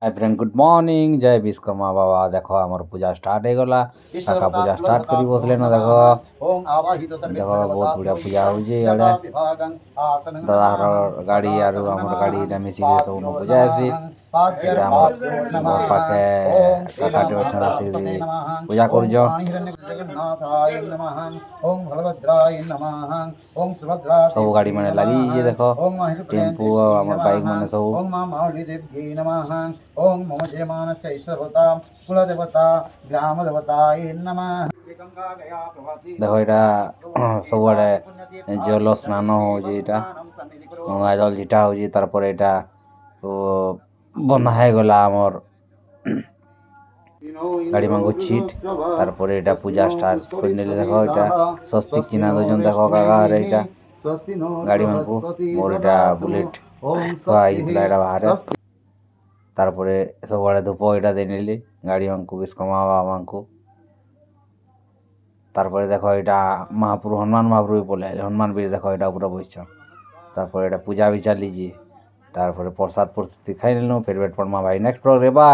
Hi friend good morning जय विश्वकर्मा बाबा देख आमर पूजा स्टार्ट हो गला काका पूजा स्टार्ट करी बसले न देख देख बहुत बढ़िया पूजा होजे इडे दादा गाड़ी आरु हमर गाड़ी रे मिसिके सब न पूजा आसी एटा हमर घर पाखे काका टे अछन आसी पूजा करजो सब गाड़ी माने लगी जे देख टेम्पू हमर बाइक माने सब ओम मम जयमानस्य ईश्वरवता कुलदेवता ग्रामदेवताय नमः देखो এটা ସବୁଆଡ଼େ জল স্নান হচ্ছে এটা গঙ্গা জল ঝিটা হচ্ছে তারপরে এটা বন্ধ হয়ে গলা আমার গাড়ি মাঙ্গু ছিট তারপরে এটা পূজা স্টার্ট করে নিলে দেখো এটা স্বস্তিক চিহ্ন দুজন দেখো কাকা আর এটা গাড়ি মাঙ্গু মোর এটা বুলেট থুয়া হয়েছিল এটা বাহারে তারপরে ସବୁଆଡ଼େ ଧୂପ ଏଇଟା ଦେଇନେଲି ଗାଡ଼ି ମାନଙ୍କୁ ବିଶ୍ଵକର୍ମା ବାବାଙ୍କୁ তারপরে দেখো এটা মহাপুরু হনুমান মহাপুরু বলে হনুমান বীর দেখো এটা উপরে বসছ তারপরে এটা পূজা भी চালিছি তারপরে প্রসাদ প্রস্তুতি খাই নিলাম ফের বেট পড়মা ভাই নেক্সট প্রোগ্রাম বাই।